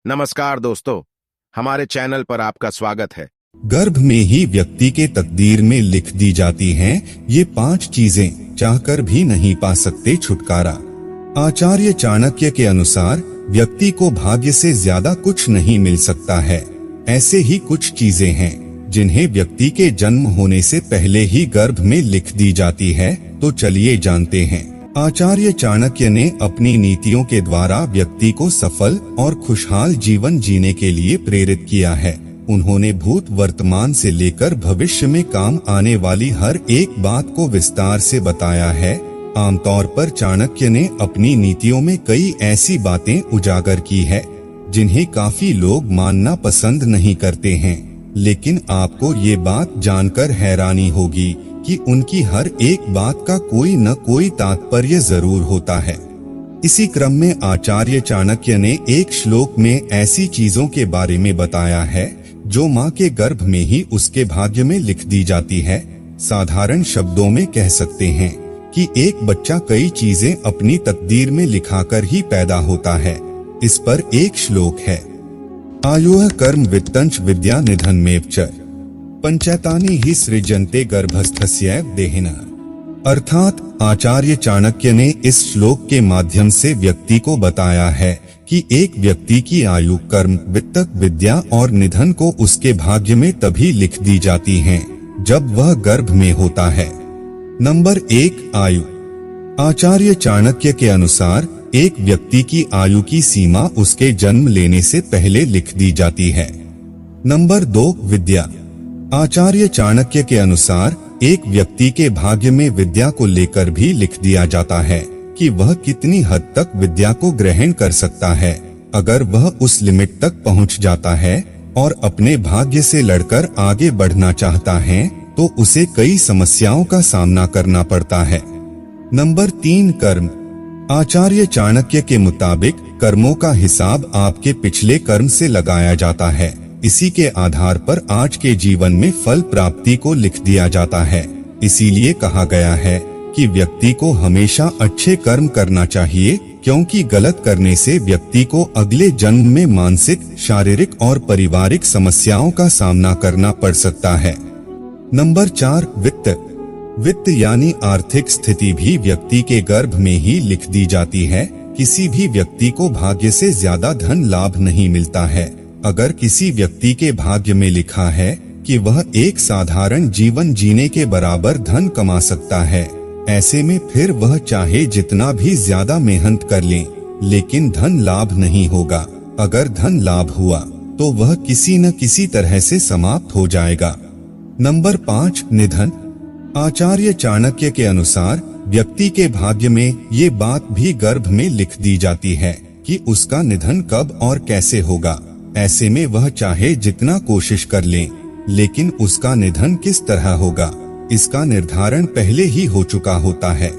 नमस्कार दोस्तों, हमारे चैनल पर आपका स्वागत है। गर्भ में ही व्यक्ति के तकदीर में लिख दी जाती हैं ये 5 चीजें, चाहकर भी नहीं पा सकते छुटकारा। आचार्य चाणक्य के अनुसार व्यक्ति को भाग्य से ज्यादा कुछ नहीं मिल सकता है। ऐसे ही कुछ चीजें हैं जिन्हें व्यक्ति के जन्म होने से पहले ही गर्भ में लिख दी जाती है। तो चलिए जानते हैं। आचार्य चाणक्य ने अपनी नीतियों के द्वारा व्यक्ति को सफल और खुशहाल जीवन जीने के लिए प्रेरित किया है। उन्होंने भूत, वर्तमान से लेकर भविष्य में काम आने वाली हर एक बात को विस्तार से बताया है। आमतौर पर चाणक्य ने अपनी नीतियों में कई ऐसी बातें उजागर की है जिन्हें काफी लोग मानना पसंद नहीं करते हैं, लेकिन आपको ये बात जानकर हैरानी होगी कि उनकी हर एक बात का कोई न कोई तात्पर्य जरूर होता है। इसी क्रम में आचार्य चाणक्य ने एक श्लोक में ऐसी चीजों के बारे में बताया है जो माँ के गर्भ में ही उसके भाग्य में लिख दी जाती है। साधारण शब्दों में कह सकते हैं कि एक बच्चा कई चीजें अपनी तकदीर में लिखाकर ही पैदा होता है। इस पर एक श्लोक है, आयुः कर्म वित्तंच विद्या निधनमेव च पंचैतानि ही सृजन्ते गर्भस्थस्यैव देहिनः। अर्थात आचार्य चाणक्य ने इस श्लोक के माध्यम से व्यक्ति को बताया है कि एक व्यक्ति की आयु, कर्म, वित्त, विद्या और निधन को उसके भाग्य में तभी लिख दी जाती हैं जब वह गर्भ में होता है। नंबर 1, आयु। आचार्य चाणक्य के अनुसार एक व्यक्ति की आयु की सीमा उसके जन्म लेने से पहले लिख दी जाती है। नंबर 2, विद्या। आचार्य चाणक्य के अनुसार एक व्यक्ति के भाग्य में विद्या को लेकर भी लिख दिया जाता है कि वह कितनी हद तक विद्या को ग्रहण कर सकता है। अगर वह उस लिमिट तक पहुंच जाता है और अपने भाग्य से लड़कर आगे बढ़ना चाहता है तो उसे कई समस्याओं का सामना करना पड़ता है। नंबर 3, कर्म। आचार्य चाणक्य के मुताबिक कर्मों का हिसाब आपके पिछले कर्म से लगाया जाता है। इसी के आधार पर आज के जीवन में फल प्राप्ति को लिख दिया जाता है। इसीलिए कहा गया है कि व्यक्ति को हमेशा अच्छे कर्म करना चाहिए, क्योंकि गलत करने से व्यक्ति को अगले जन्म में मानसिक, शारीरिक और पारिवारिक समस्याओं का सामना करना पड़ सकता है। नंबर 4, वित्त। वित्त यानी आर्थिक स्थिति भी व्यक्ति के गर्भ में ही लिख दी जाती है। किसी भी व्यक्ति को भाग्य से ज्यादा धन लाभ नहीं मिलता है। अगर किसी व्यक्ति के भाग्य में लिखा है कि वह एक साधारण जीवन जीने के बराबर धन कमा सकता है, ऐसे में फिर वह चाहे जितना भी ज्यादा मेहनत कर ले, लेकिन धन लाभ नहीं होगा। अगर धन लाभ हुआ तो वह किसी न किसी तरह से समाप्त हो जाएगा। नंबर 5, निधन। आचार्य चाणक्य के अनुसार व्यक्ति के भाग्य में ये बात भी गर्भ में लिख दी जाती है कि उसका निधन कब और कैसे होगा। ऐसे में वह चाहे जितना कोशिश कर ले, लेकिन उसका निधन किस तरह होगा, इसका निर्धारण पहले ही हो चुका होता है।